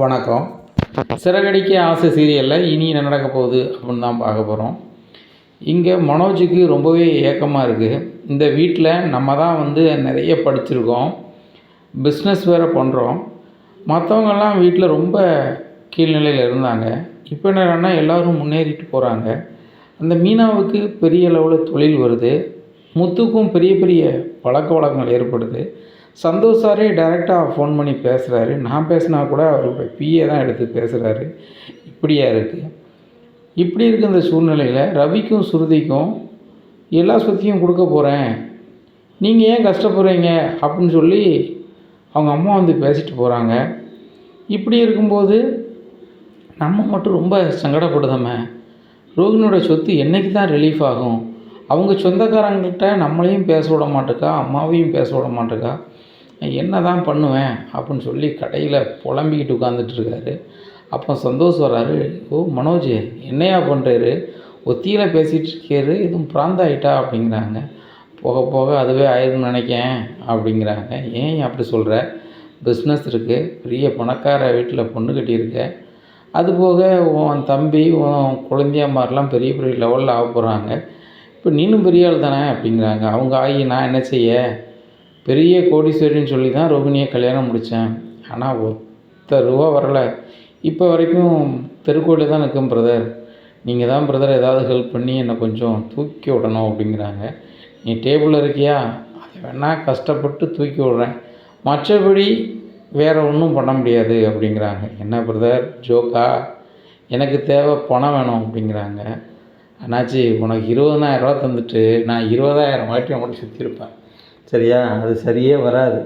வணக்கம். சிறகடிக்க ஆசை சீரியலில் இனி என்ன நடக்க போகுது அப்படின்னு தான் பார்க்க போகிறோம். இங்கே மனோஜுக்கு ரொம்பவே ஏக்கமாக இருக்குது. இந்த வீட்டில் நம்ம தான் நிறைய படிச்சிருக்கோம், பிஸ்னஸ் வேறு பண்ணுறோம். மற்றவங்கெல்லாம் வீட்டில் ரொம்ப கீழ்நிலையில் இருந்தாங்க. இப்போ என்னன்னா எல்லோரும் முன்னேறிட்டு போகிறாங்க. அந்த மீனாவுக்கு பெரிய அளவில் தொழில் வருது. முத்துக்கும் பெரிய பெரிய பழக்க வழக்கங்கள் ஏற்படுது. சந்தோஷ் சாரே டைரெக்டாக ஃபோன் பண்ணி பேசுகிறாரு. நான் பேசினா கூட அவரோட பிஏ தான் எடுத்து பேசுகிறாரு. இப்படியா இருக்குது. இப்படி இருக்க இந்த சூழ்நிலையில் ரவிக்கும் சுருதிக்கும் எல்லா சொத்தையும் கொடுக்க போகிறேன், நீங்கள் ஏன் கஷ்டப்படுறீங்க அப்படின்னு சொல்லி அவங்க அம்மா பேசிட்டு போகிறாங்க. இப்படி இருக்கும்போது நம்ம மட்டும் ரொம்ப சங்கடப்படுதோமே. ரோகிணியோட சொத்து என்றைக்கு தான் ரிலீஃப் ஆகும்? அவங்க சொந்தக்காரங்கள்கிட்ட நம்மளையும் பேச விட மாட்டேக்கா, அம்மாவையும் பேச விட மாட்டேக்கா. என்ன தான் பண்ணுவேன் அப்படின்னு சொல்லி கடையில் புலம்பிக்கிட்டு உட்காந்துட்ருக்காரு. அப்போ சந்தோஷ் வர்றாரு. ஓ மனோஜ், என்னையா பண்ணுறாரு? ஒத்தியில் பேசிகிட்டு இருக்காரு, எதுவும் பிராந்தாயிட்டா அப்படிங்கிறாங்க. போக போக அதுவே ஆயிரும்னு நினைக்கேன் அப்படிங்கிறாங்க. ஏன் அப்படி சொல்கிற? பிஸ்னஸ் இருக்குது, பெரிய பணக்கார வீட்டில் பொண்ணு கட்டியிருக்க, அதுபோக உன் தம்பி உன் குழந்தையம்மாரெலாம் பெரிய பெரிய லெவலில் ஆக போகிறாங்க. இப்போ நீனும் பெரிய ஆள் தானே அப்படிங்கிறாங்க. அவங்க ஆகி நான் என்ன செய்ய? பெரிய கோடீஸ்வரின்னு சொல்லி தான் ரோகிணியை கல்யாணம் முடித்தேன். ஆனால் ₹1 வரலை. இப்போ வரைக்கும் தெருக்கோயிலில் தான் நிற்கும் பிரதர். நீங்கள் தான் பிரதர் ஏதாவது ஹெல்ப் பண்ணி என்னை கொஞ்சம் தூக்கி விடணும் அப்படிங்கிறாங்க. நீ டேபிளில் இருக்கியா? அதை வேணால் கஷ்டப்பட்டு தூக்கி விட்றேன், மற்றபடி வேறு ஒன்றும் பண்ண முடியாது அப்படிங்கிறாங்க. என்ன பிரதர் ஜோக்கா? எனக்கு தேவை பணம் வேணும் அப்படிங்கிறாங்க. அண்ணாச்சி, உனக்கு ₹20,000 தந்துட்டு நான் 20,000 வாட்டி அவங்கள்ட்ட சுற்றிருப்பேன், சரியா? அது சரியே வராது.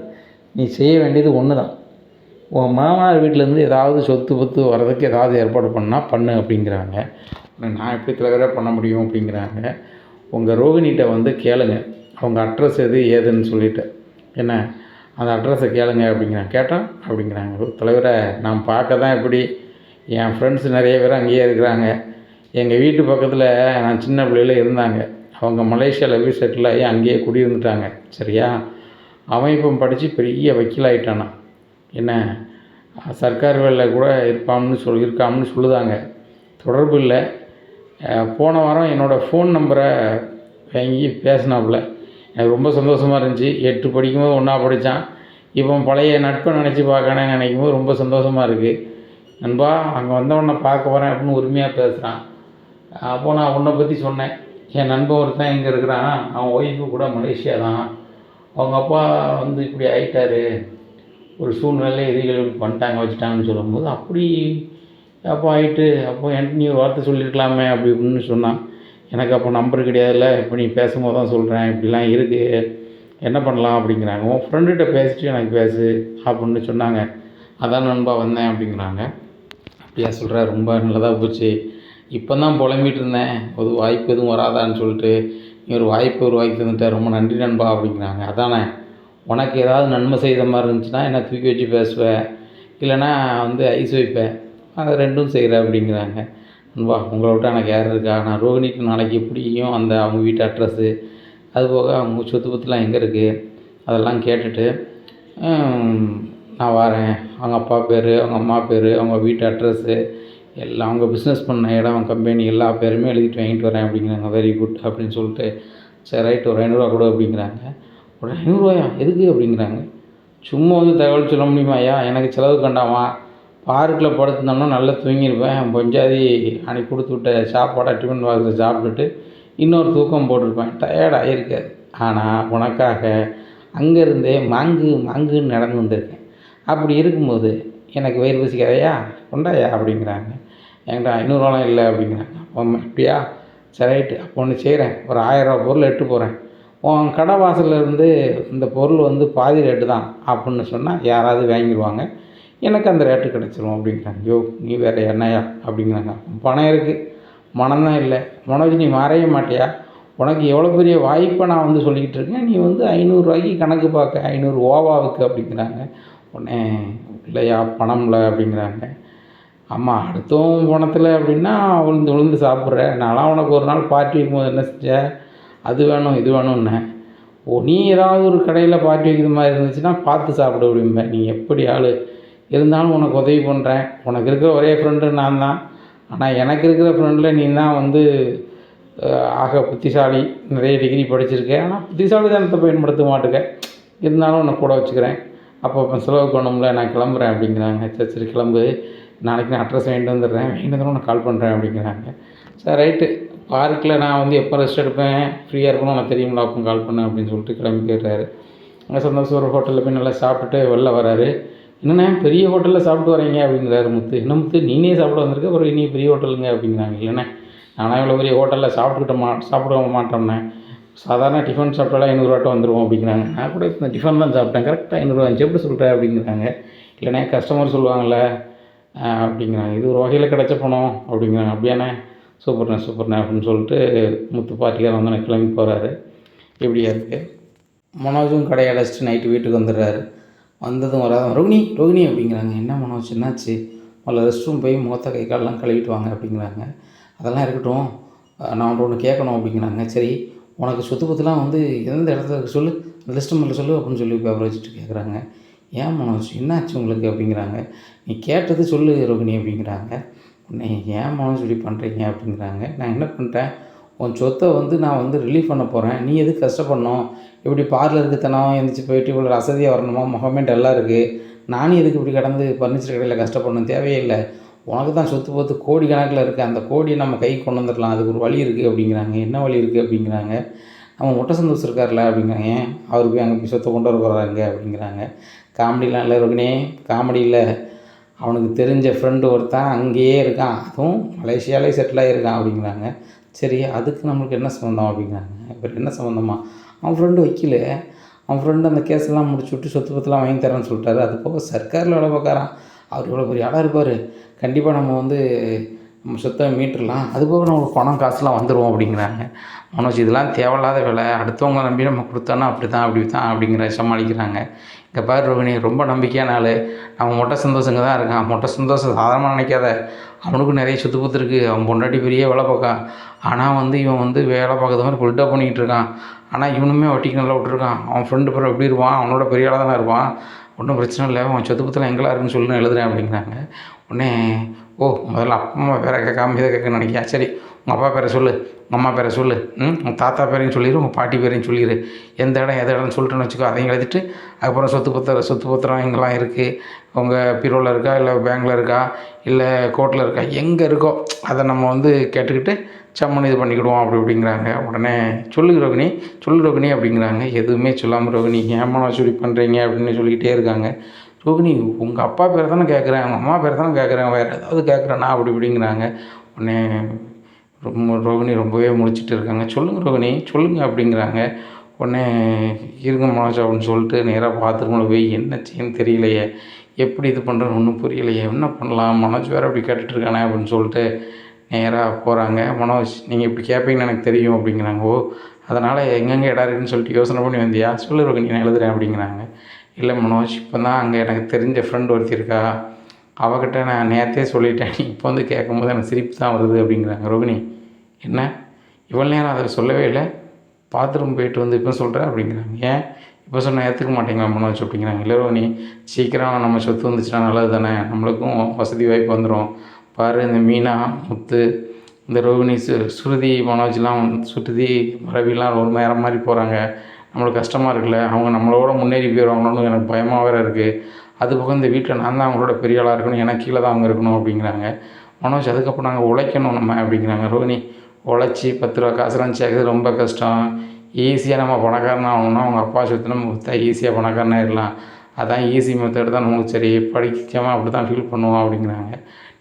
நீ செய்ய வேண்டியது ஒன்று தான். உன் மாமனார் வீட்டிலேருந்து ஏதாவது சொத்து பத்து வர்றதுக்கு ஏதாவது ஏற்பாடு பண்ணால் பண்ணு அப்படிங்கிறாங்க. நான் எப்படி தலைவராக பண்ண முடியும் அப்படிங்கிறாங்க. உங்கள் ரோகிணிகிட்ட கேளுங்க, அவங்க அட்ரஸ் எது ஏதுன்னு சொல்லிவிட்டு, என்ன அந்த அட்ரஸை கேளுங்க அப்படிங்கிறாங்க. கேட்டால் அப்படிங்கிறாங்க. தலைவரை நான் பார்க்க தான் எப்படி, என் ஃப்ரெண்ட்ஸ் நிறைய பேர் அங்கேயே இருக்கிறாங்க. எங்கள் வீட்டு பக்கத்தில் நான் சின்ன பிள்ளையில் இருந்தாங்க. அவங்க மலேசியாவில் போய் செட்டில் ஆகி அங்கேயே குடியிருந்துட்டாங்க, சரியா? அவன் இப்போ படித்து பெரிய வக்கீலாகிட்டானா. என்ன சர்க்கார் வேலையில் கூட இருக்காம்னு சொல்லுதாங்க. தொடர்பு இல்லை. போன வாரம் என்னோடய ஃபோன் நம்பரை வாங்கி பேசினாப்புல. எனக்கு ரொம்ப சந்தோஷமாக இருந்துச்சு. 8 படிக்கும்போது ஒன்றா படித்தான். இப்போ பழைய நட்பை நினச்சி பார்க்கணுன்னு நினைக்கும்போது ரொம்ப சந்தோஷமாக இருக்குது. நண்பா, அங்கே வந்தவொடனே பார்க்க வரேன் அப்படின்னு உரிமையாக பேசுகிறான். அப்போது நான் உன்னை பற்றி சொன்னேன். என் நண்பன் ஒருத்தன் இங்கே இருக்கிறான், அவன் ஒய்ஃபு கூட மலேசியா தான். அவங்க அப்பா இப்படி ஆகிட்டாரு, ஒரு சூழ்நிலையில் எதிரிகள் இப்படி பண்ணிட்டாங்க வச்சுட்டாங்கன்னு சொல்லும்போது, அப்படி அப்போ ஆகிட்டு அப்போ என்கிட்ட நீ ஒரு வார்த்தை சொல்லியிருக்கலாமே அப்படி இப்படின்னு சொன்னான். எனக்கு அப்போ நம்பர் கிடையாதுல்ல, இப்போ நீ பேசும்போது தான் சொல்கிறேன், இப்படிலாம் இருக்குது, என்ன பண்ணலாம் அப்படிங்கிறாங்க. உன் ஃப்ரெண்டுகிட்ட பேசிட்டு எனக்கு பேசு அப்படின்னு சொன்னாங்க. அதான் நண்பா வந்தேன் அப்படிங்கிறாங்க. அப்படியா சொல்கிற? ரொம்ப நல்லதாக போச்சு. இப்போ தான் புலம்பிகிட்டு இருந்தேன், ஒரு வாய்ப்பு எதுவும் வராதான்னு சொல்லிட்டு நீ ஒரு வாய்ப்பு உருவாக்கி தந்துட்ட, ரொம்ப நன்றி நண்பா அப்படிங்கிறாங்க. அதானே, உனக்கு ஏதாவது நன்மை செய்த மாதிரி இருந்துச்சுன்னா என்னை தூக்கி வச்சு பேசுவேன், இல்லைனா ஐஸ் வைப்பேன், அதை ரெண்டும் செய்கிற அப்படிங்கிறாங்க. நண்பா, உங்களை விட்டால் எனக்கு யார் இருக்கா? நான் ரோகிணிக்கு நாளைக்கு எப்படியும் அவங்க வீட்டு அட்ரஸ்ஸு, அதுபோக அவங்க சொத்து பத்துலாம் எங்கே இருக்குது அதெல்லாம் கேட்டுட்டு நான் வரேன். அவங்க அப்பா பேர், அவங்க அம்மா பேர், அவங்க வீட்டு அட்ரஸ்ஸு எல்லாம், அவங்க பிஸ்னஸ் பண்ண இடம், கம்பெனி எல்லா பேருமே எழுதிட்டு வாங்கிட்டு வரேன் அப்படிங்கிறாங்க. வெரி குட் அப்படின்னு சொல்லிட்டு, சரி ரைட், ஒரு ₹500 கொடு அப்படிங்கிறாங்க. ஒரு ₹500 எதுக்கு அப்படிங்கிறாங்க. சும்மா தகவல் சொல்ல முடியுமா? ஐயா, எனக்கு செலவு கண்டாமா, பார்க்கில் படுத்துனோம்னா நல்லா தூங்கியிருப்பேன், பொஞ்சாதி அன்றைக்கி கொடுத்து விட்ட சாப்பாடை டிஃபன் பாக்ஸில் சாப்பிட்டுட்டு இன்னொரு தூக்கம் போட்டிருப்பேன், டயர்ட் ஆகியிருக்காது. ஆனால் உனக்காக அங்கேருந்தே மாங்குன்னு நடந்து வந்திருக்கேன். அப்படி இருக்கும்போது எனக்கு வயிறு பசிக்காதையா, கொண்டாயா அப்படிங்கிறாங்க. என்கிட்ட ₹500 இல்லை அப்படிங்கிறாங்க. அப்படியா, சரி ரைட்டு, அப்போ ஒன்று செய்கிறேன், ஒரு ₹1000 பொருள் எட்டு போகிறேன், உன் கடை வாசலில் இருந்து இந்த பொருள் பாதி ரேட்டு தான் அப்படின்னு சொன்னால் யாராவது வாங்கிடுவாங்க, எனக்கு அந்த ரேட்டு கிடச்சிரும் அப்படிங்கிறாங்க. யோ, நீ வேறு என்னையா அப்படிங்கிறாங்க. பணம் இருக்குது, மனம்தான் இல்லை. மனோஜ், நீ மாறைய மாட்டியா? உனக்கு எவ்வளோ பெரிய வாய்ப்பை நான் சொல்லிக்கிட்டு இருக்கேன், நீ ₹500 கணக்கு பார்க்க, 500 ஓவாவுக்கு அப்படிங்கிறாங்க. உடனே இல்லையா, பணம் இல்லை அப்படிங்கிறாங்க. அம்மா, அடுத்தவன் பணத்தில் அப்படின்னா விழுந்து சாப்பிட்ற, நான்லாம் உனக்கு ஒரு நாள் பார்ட்டி வைக்கும்போது என்ன செஞ்ச, அது வேணும் இது வேணும்னேன். ஓ, நீ ஏதாவது ஒரு கடையில் பார்ட்டி வைக்கிற மாதிரி இருந்துச்சுன்னா பார்த்து சாப்பிட அப்படிம்பேன். நீ எப்படி ஆள்? இருந்தாலும் உனக்கு உதவி பண்ணுறேன். உனக்கு இருக்கிற ஒரே ஃப்ரெண்டு நான் தான். ஆனால் எனக்கு இருக்கிற ஃப்ரெண்டில் நீ தான் வந்து ஆக புத்திசாலி. நிறைய டிகிரி படிச்சிருக்க. ஆனால் புத்திசாலித்தனத்தை பயன்படுத்த மாட்டுக்க. இருந்தாலும் உன்னை கூட வச்சுக்கிறேன். அப்போ செலவுக்கு வேணும்ல, நான் கிளம்புறேன் அப்படிங்கிறாங்க. சரி சரி கிளம்பு, நாளைக்கு நான் அட்ரஸ் வாங்கிட்டு வந்துடுறேன், வாங்கிட்டு வந்து உனக்கு கால் பண்ணுறேன் அப்படிங்கிறாங்க. சரி ரைட்டு, பார்க்கில் நான் வந்து எப்போ ரெஸ்ட் எடுப்பேன், ஃப்ரீயாக இருக்கணும் உனக்கு தெரியும்ல, அப்போ கால் பண்ணேன் அப்படின்னு சொல்லிட்டு கிளம்பி போயிடுறாரு. அங்கே சந்தோஷம் ஒரு ஹோட்டலில் போய் நல்லா சாப்பிட்டுட்டு வெளில வராரு. என்னண்ணே பெரிய ஹோட்டலில் சாப்பிட்டு வரீங்க அப்படிங்கிறாரு முத்து. என்ன முத்து நீனே சாப்பிட வந்திருக்க, அப்புறம் நீ பெரிய ஹோட்டலுங்க அப்படிங்கிறாங்க. இல்லைண்ணே நானும் இவ்வளோ பெரிய ஹோட்டலில் சாப்பிட மாட்டோம்ண்ணே, சாதாரண டிஃபன் சாப்பிட்டாலும் 500 வந்துடுவோம் அப்படிங்கிறாங்க. நான் கூட இப்போ டிஃபன் தான் சாப்பிட்டேன், கரெக்டாக 500 வந்துச்சு, எப்படி சொல்கிறேன் அப்படிங்கிறாங்க. இல்லைண்ணே கஸ்டமர் சொல்லுவாங்கள்ல அப்படிங்கிறாங்க. இது ஒரு வகையில் கிடச்ச பணம் அப்படிங்கிறாங்க. அப்படியாண்ணே, சூப்பர்ண்ணே அப்படின்னு சொல்லிட்டு முத்து பார்ட்டிக்காரன் வந்து எனக்கு கிளம்பி போகிறாரு. இப்படியா இருக்குது. மனோஜும் கடையை அடைச்சிட்டு நைட்டு வீட்டுக்கு வந்துடுறாரு. வந்ததும் வராதும் ரோகிணி அப்படிங்கிறாங்க. என்ன மனோஜ் என்னாச்சு? முதல்ல ரெஸ்ட் ரூம் போய் முகத்தை கை காலெலாம் கழுவிட்டு வாங்க அப்படிங்கிறாங்க. அதெல்லாம் இருக்கட்டும், நான் ஒன்று கேட்கணும் அப்படிங்கிறாங்க. சரி உனக்கு சொத்து பத்துலாம் வந்து எந்த இடத்துல சொல்லு, லிஸ்ட்டு மட்டும் சொல்லு அப்படின்னு சொல்லி பேப்பர் வச்சுட்டு கேட்குறாங்க. ஏன் மனோஜ் என்னாச்சு உங்களுக்கு அப்படிங்கிறாங்க. நீ கேட்டது சொல்லு ரோகிணி அப்படிங்கிறாங்க. உடனே ஏன் மனோஜ் இப்படி பண்ணுறீங்க அப்படிங்கிறாங்க. நான் என்ன பண்ணிட்டேன், உன் சொத்தை வந்து நான் வந்து ரிலீஃப் பண்ண போகிறேன், நீ எதுக்கு கஷ்டப்படணும்? இப்படி பார்லருக்கு தினம் எழுந்திரிச்சி போயிட்டு இவ்வளோ அசதியாக வரணுமா, முகமே டல்லாக இருக்குது, நானும் எதுக்கு இப்படி கடந்து ஃபர்னிச்சர் கடையில் கஷ்டப்படணும், தேவையே இல்லை. உனக்கு தான் சொத்து பத்து கோடி கணக்கில் இருக்குது, அந்த கோடியை நம்ம கைக்கு கொண்டு வந்துடலாம், அதுக்கு ஒரு வழி இருக்குது அப்படிங்கிறாங்க. என்ன வழி இருக்குது அப்படிங்கிறாங்க. நம்ம மொட்டை சந்தோஷம் இருக்கார்ல அப்படிங்கிறாங்க. ஏன் அவர் போய் அங்கே போய் சொத்தை கொண்டு வர போகிறாங்க அப்படிங்கிறாங்க. காமெடிலாம் இல்லை ரோகிணி, காமெடி இல்லை, அவனுக்கு தெரிஞ்ச ஃப்ரெண்டு ஒருத்தன் அங்கேயே இருக்கான், அதுவும் மலேசியாலே செட்டில் ஆகியிருக்கான் அப்படிங்கிறாங்க. சரி அதுக்கு நம்மளுக்கு என்ன சம்மந்தம் அப்படிங்கிறாங்க. இப்போ என்ன சம்மந்தமா? அவன் ஃப்ரெண்டு வக்கீல், அவன் ஃப்ரெண்டு அந்த கேஸெல்லாம் முடிச்சு விட்டு சொத்து பத்துலாம் வாங்கி தரேன்னு சொல்லிட்டாரு. அது போக சர்க்காரில் வேலை பார்க்குறான், அவர் இவ்வளோ பெரிய ஆளாக இருப்பார், கண்டிப்பாக நம்ம வந்து நம்ம சொத்தை மீட்டுடலாம், அதுபோக நம்மளுக்கு பணம் காசுலாம் வந்துடுவோம் அப்படிங்கிறாங்க. மனோஜ் இதெல்லாம் தேவையில்லாத வேலை, அடுத்தவங்களை நம்பி நம்ம கொடுத்தோன்னா அப்படி தான் அப்படிங்கிற சமாளிக்கிறாங்க. இங்கே பாரு ரோகிணி, ரொம்ப நம்பிக்கையான ஆள், அவன் மொட்டை சந்தோஷங்க தான் இருக்கான், மொட்டை சந்தோஷம் சாதாரணமாக நினைக்காத, அவனுக்கும் நிறைய சொத்து பத்து இருக்குது, அவன் பொண்டாட்டி பெரிய வேலை பார்க்கான், ஆனால் வந்து இவன் வந்து வேலை பார்க்குற மாதிரி பில்டப் பண்ணிக்கிட்டு இருக்கான், ஆனால் இவனுமே வட்டிக்கு நல்லா விட்டுருக்கான், அவன் ஃப்ரெண்டு பிறகு எப்படி இருப்பான், அவனோட பெரிய ஆளாக தானே இருப்பான், ஒன்றும் பிரச்சனை இல்லை, அவன் சொத்து பத்தில் எங்கெல்லாம் இருக்குன்னு சொல்லி நான் எழுதுறேன் அப்படிங்கிறாங்க. உடனே முதல்ல அப்பா அம்மா பேரை கேட்காம இதை கேட்க நினைக்கியா, சரி உங்கள் அப்பா பேரை சொல்லு, உங்கள் அம்மா பேரை சொல்லு, உங்கள் தாத்தா பேரையும் சொல்லிடு, உங்கள் பாட்டி பேரையும் சொல்லிடு, எந்த இடம்னு சொல்லிட்டுன்னு வச்சுக்கோ, அதையும் எழுதிட்டு அதுக்கப்புறம் சொத்து பத்திரம் எங்கெல்லாம் இருக்குது, உங்கள் பீரோவில் இருக்கா, இல்லை பேங்கில் இருக்கா, இல்லை கோர்ட்டில் இருக்கா, எங்கே இருக்கோ அதை நம்ம வந்து கேட்டுக்கிட்டு சம்மன் இது பண்ணிக்கிடுவோம் அப்படிங்கிறாங்க. உடனே சொல்லு ரோகிணி அப்படிங்கிறாங்க. எதுவுமே சொல்லாமல் ரோகிணி ஏமா சொல்லி பண்ணுறீங்க அப்படின்னு சொல்லிக்கிட்டே இருக்காங்க. ரோகிணி உங்கள் அப்பா பேரை தானே கேட்குறேன், உங்கள் அம்மா பேரை தானே கேட்குறேன், வேறு ஏதாவது கேட்குறேன்னா இப்படிங்கிறாங்க. உடனே ரோகிணி ரொம்பவே முழிச்சிட்டு இருக்காங்க. சொல்லுங்கள் அப்படிங்கிறாங்க. உடனே இருங்க மனோஜ் அப்படின்னு சொல்லிட்டு நேராக பாத்ரூமில் போய் என்ன செய்யன்னு தெரியலையே, எப்படி இது பண்ணுறேன்னு ஒன்றும் புரியலையே, என்ன பண்ணலாம், மனோஜ் வேறு அப்படி கேட்டுட்ருக்கானே அப்படின்னு சொல்லிட்டு நேராக போகிறாங்க. மனோஜ் நீங்கள் இப்படி கேட்பீங்கன்னு எனக்கு தெரியும் அப்படிங்கிறாங்க. அதனால் எங்கெங்கே இடம் இருக்குதுன்னு சொல்லிட்டு யோசனை பண்ணி வந்தியா, சொல்லு ரோகிணி நான் எழுதுறேன் அப்படிங்கிறாங்க. இல்லை மனோஜ், இப்போ தான் அங்கே எனக்கு தெரிஞ்ச ஃப்ரெண்டு ஒருத்தி இருக்கா, அவகிட்ட நான் நேரத்தே சொல்லிட்டேன், இப்போ வந்து கேட்கும்போது எனக்கு சிரிப்பு தான் வருது அப்படிங்கிறாங்க. ரோகிணி என்ன இவ்வளோ நேரம் அதை சொல்லவே இல்லை, பாத்ரூம் போயிட்டு வந்து இப்போ சொல்கிறேன் அப்படிங்கிறாங்க. ஏன் இப்போ சொன்னால் ஏற்றுக்க மாட்டேங்களா மனோஜ் அப்படிங்கிறாங்க. இல்லை ரோகிணி, சீக்கிரம் நம்ம சொத்து வந்துச்சுன்னா நல்லது தானே, நம்மளுக்கும் வசதி வாய்ப்பு வந்துடும். பாரு இந்த மீனா, முத்து, இந்த ரோகிணி, சுருதி, மனோஜ்லாம், சுருதி, ரவிலாம் ஒரு நேரம் மாதிரி போகிறாங்க, நம்மளுக்கு கஷ்டமாக இருக்குல்ல, அவங்க நம்மளோட முன்னேறி போயிடுவாங்களோன்னு எனக்கு பயமாக வேறு இருக்குது. அதுபோக இந்த வீட்டில் நான் தான் அவங்களோட பெரிய ஆளாக இருக்கணும், எனக்கு கீழே தான் அவங்க இருக்கணும் அப்படிங்கிறாங்க. மனோஜ் அதுக்கப்புறம் நாங்கள் உழைக்கணும் நம்ம அப்படிங்கிறாங்க. ரோகிணி உழைச்சி 10 ரூபா காசுலாம் சேர்க்குறது ரொம்ப கஷ்டம், ஈஸியாக நம்ம பணக்காரனாக ஆகணும்னா அவங்க அப்பா சொத்து நம்ம விற்றா ஈஸியாக பணக்காரனாக ஆகிடலாம், அதான் ஈஸி மெத்தட் தான் நமக்கு சரி, படிக்காமல் அப்படி தான் ஃபீல் பண்ணுவோம் அப்படிங்கிறாங்க.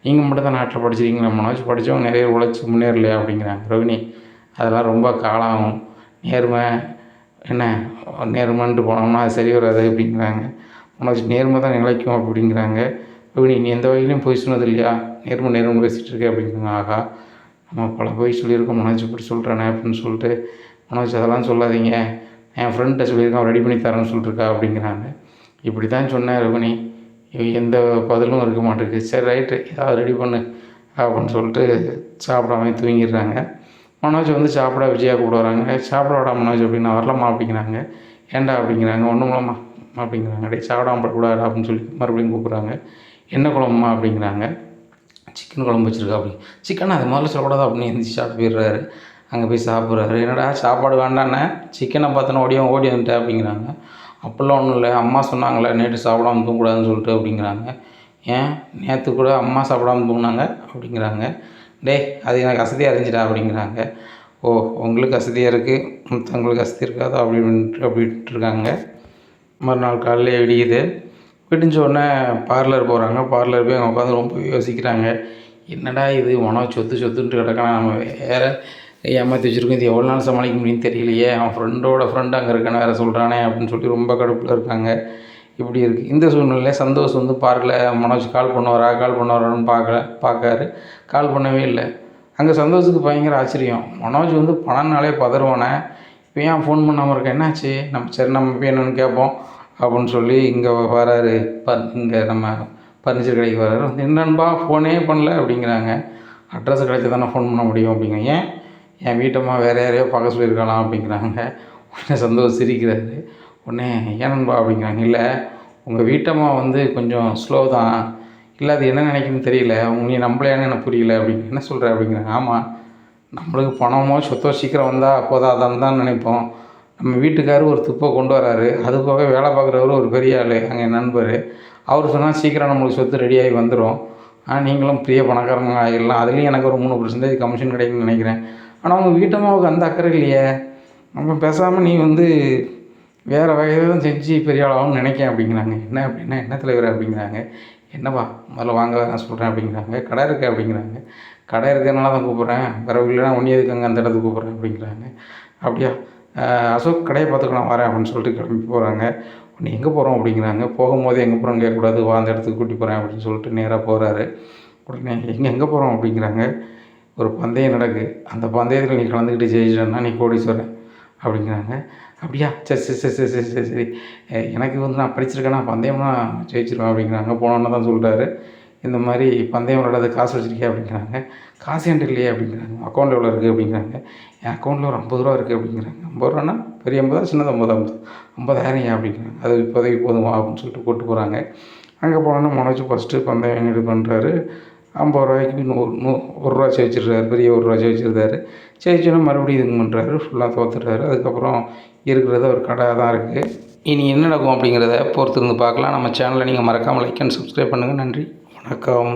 நீங்கள் மட்டும் தான் நாட்டில் படிச்சிருக்கீங்களா மனோஜ், படித்தவங்க நிறைய உழைச்சி முன்னேறலையா அப்படிங்கிறாங்க. ரோகிணி அதெல்லாம் ரொம்ப காலம் ஆகும், நேர்மை என்ன நேர்மைன்ட்டு போனோம்னா அது சரி வராது அப்படிங்கிறாங்க. மனோஜ் நேர்மை தான் நிலைக்கும் அப்படிங்கிறாங்க. ரோகிணி நீ எந்த வகையிலையும் போய் சொன்னது இல்லையா, நேர்மை பேசிகிட்டு இருக்கேன் அப்படிங்கிறாங்க. ஆகா நம்ம பல போய் சொல்லியிருக்கோம், மனோஜ் இப்படி சொல்கிறேனே அப்படின்னு சொல்லிட்டு, மனோஜ் அதெல்லாம் சொல்லாதீங்க, என் ஃப்ரெண்ட்டை சொல்லியிருக்கேன் ரெடி பண்ணி தரேன்னு சொல்லிட்டுருக்கா அப்படிங்கிறாங்க. இப்படி தான் சொன்னேன் ரோகிணி, எந்த பதிலும் இருக்க மாட்டேங்குது, சரி ரைட்டு ஏதாவது ரெடி பண்ணு அப்படின்னு சொல்லிட்டு சாப்பிடாம தூங்கிடுறாங்க. மனோஜ் வந்து சாப்பிட விஜயா கூட வராங்க. சாப்பிட விடா மனோஜ் அப்படின்னா வரலாமா அப்படிங்கிறாங்க. ஏன்டா அப்படிங்கிறாங்க. ஒன்றும் இல்லைம்மா அப்படிங்கிறாங்க. டேய் சாப்பிடாம படக்கூடாது அப்படின்னு சொல்லி மறுபடியும் கூப்பிட்றாங்க. என்ன குழம்புமா அப்படிங்கிறாங்க. சிக்கன் குழம்பு வச்சுருக்கா அப்படி. சிக்கன் அது முதல்ல சொல்லக்கூடாது அப்படின்னு எந்திரிச்சு சாப்பிட்டு போயிடுறாரு. அங்கே போய் சாப்பிட்றாரு. என்னடா சாப்பாடு வேண்டாண்ணே, சிக்கனை பார்த்தோன்னே ஓடி வந்துட்டேன் அப்படிங்கிறாங்க. அப்படிலாம் ஒன்றும் இல்லை, அம்மா சொன்னாங்களே நேற்று சாப்பிடாம தூங்கக்கூடாதுன்னு சொல்லிட்டு அப்படிங்கிறாங்க. ஏன் நேற்று கூட அம்மா சாப்பிடாம தூங்கினாங்க அப்படிங்கிறாங்க. டேய் அது எனக்கு அசதியாக இருந்துச்சுடா அப்படிங்கிறாங்க. ஓ உங்களுக்கு அசதியாக இருக்குது, மற்றவங்களுக்கு அசதி இருக்காதோ அப்படின்ட்டு இருக்காங்க. மறுநாள் காலையிலே விடியுது. விடிஞ்ச உடனே பார்லர் போகிறாங்க. பார்லர் போய் அவங்க உட்காந்து ரொம்ப யோசிக்கிறாங்க. என்னடா இது மனோஜ் சொத்துன்ட்டு கிடக்கானா, நம்ம வேறு ஏமாற்றி வச்சுருக்கோம், இது எவ்வளோ நாள் சமாளிக்க முடியும்னு தெரியலையே, அவன் ஃப்ரெண்டு அங்கே இருக்கான்னு வேறு சொல்கிறானே அப்படின்னு சொல்லி ரொம்ப கடுப்பில் இருக்காங்க. இப்படி இருக்குது. இந்த சூழ்நிலையில் சந்தோஷ் வந்து பார்க்கல, மனோஜ் கால் பண்ணுவாரான்னு பார்க்காரு. கால் பண்ணவே இல்லை. அங்கே சந்தோஷுக்கு பயங்கர ஆச்சரியம். மனோஜ் வந்து பணம்னாலே பதறுவானே, இப்போ ஏன் ஃபோன் பண்ணாமல் இருக்க, என்னாச்சு, நம்ம போய் என்னென்னு கேட்போம் அப்படின்னு சொல்லி இங்கே வராரு. இங்கே நம்ம ஃபர்னிச்சர் கடைக்கு வராரு. என்னன்பா ஃபோனே பண்ணல அப்படிங்கிறாங்க. அட்ரஸ் கிடைச்சா தானே ஃபோன் பண்ண முடியும் அப்படிங்கிறாங்க. ஏன் என் வீட்டம்மா வேறு யாரையோ பார்க்க சொல்லியிருக்கலாம் அப்படிங்கிறாங்க. உடனே சந்தோஷம் சிரிக்கிறாரு. உடனே ஏனன்பா அப்படிங்கிறாங்க. இல்லை உங்கள் வீட்டம்மா வந்து கொஞ்சம் ஸ்லோ தான், இல்லை அது என்ன நினைக்குன்னு தெரியல, நீ நம்பலையான்னு எனக்கு புரியல அப்படிங்க. என்ன சொல்கிற அப்படிங்கிறாங்க. ஆமாம், நம்மளுக்கு பணமோ சொத்தோ சீக்கிரம் வந்தால் அப்போதான் அதான் தான் நினைப்போம். நம்ம வீட்டுக்காரர் ஒரு துப்பை கொண்டு வராரு, அது போக வேலை பார்க்குறவர் ஒரு பெரிய ஆள், அங்கே என் நண்பர், அவர் சொன்னால் சீக்கிரம் நம்மளுக்கு சொத்து ரெடியாகி வந்துடும், நீங்களும் பெரிய பணக்காரங்க ஆகிடலாம், அதுலேயும் எனக்கு ஒரு 3% கமிஷன் கிடைக்குன்னு நினைக்கிறேன். ஆனால் உங்கள் வீட்டம்மாவுக்கு அந்த அக்கறை இல்லையே, நம்ம பேசாமல் நீ வந்து வேறு வகையில் தான் செஞ்சு பெரிய ஆளாகும்னு நினைக்கேன் அப்படிங்கிறாங்க. என்ன அப்படின்னா என்ன தலைவர் அப்படிங்கிறாங்க. என்னப்பா முதல்ல வாங்க நான் சொல்கிறேன் அப்படிங்கிறாங்க. கடை இருக்குது அப்படிங்கிறாங்க. கடை இருக்கிறதுனால தான் கூப்பிட்றேன், பிறகு இல்லைனா ஒன்றே எதுக்கு அந்த இடத்துக்கு கூப்பிட்றேன் அப்படிங்கிறாங்க. அப்படியா, அசோக் கடையை பார்த்துக்கலாம் வரேன் அப்படின்னு சொல்லிட்டு கிளம்பி போகிறாங்க. நீ எங்கே போகிறோம் அப்படிங்கிறாங்க. போகும்போது எங்கே போகிறோன்னு கேட்கக்கூடாது, வா அந்த இடத்துக்கு கூட்டி போகிறேன் அப்படின்னு சொல்லிட்டு நேராக போகிறாரு. உடனே எங்கே போகிறோம் அப்படிங்கிறாங்க. ஒரு பந்தயம் நடக்குது, அந்த பந்தயத்தில் நீ கலந்துக்கிட்டு ஜெயிச்சிட்டேன்னா நீ கோடீஸ்வரன் அப்படிங்கிறாங்க. அப்படியா, சரி எனக்கு வந்து நான் படிச்சிருக்கேன்னா பந்தயம்னா ஜெயிச்சிருவேன் அப்படிங்கிறாங்க. போனோன்னு தான் சொல்கிறாரு, இந்த மாதிரி பந்தயம் விளையாடாத காசு வச்சுருக்கே அப்படிங்கிறாங்க. காசு என்கிட்ட இல்லையே அப்படிங்கிறாங்க. அக்கௌண்ட் எவ்வளோ இருக்குது அப்படிங்கிறாங்க. என் அக்கௌண்ட்டில் ஒரு 50 ரூபா இருக்குது அப்படிங்கிறாங்க. 50 ரூபான்னா பெரிய 50 சின்னது 50,000 அப்படிங்கிறாங்க. அது இப்போதைக்கு போதுமா அப்படின்னு சொல்லிட்டு கூப்பிட்டு போகிறாங்க. அங்கே போனோன்னா மனோஜ் ஃபஸ்ட்டு பந்தயம் இது பண்ணுறாரு. 50 ரூபாய்க்கு 1 ரூபா ஜெயிச்சிடுறாரு, பெரிய 1 ரூபா ஜெயிச்சிருந்தாரு. ஜெயிச்சோன்னா மறுபடியும் இது பண்ணுறாரு, ஃபுல்லாக தோற்றுறாரு. அதுக்கப்புறம் இருக்கிறது ஒரு கடை தான் இருக்குது. இனி என்ன நடக்கும் அப்படிங்கிறத பொறுத்திருந்து பார்க்கலாம். நம்ம சேனலை நீங்கள் மறக்காமல் லைக் அண்ட் சப்ஸ்கிரைப் பண்ணுங்கள். நன்றி, வணக்கம்.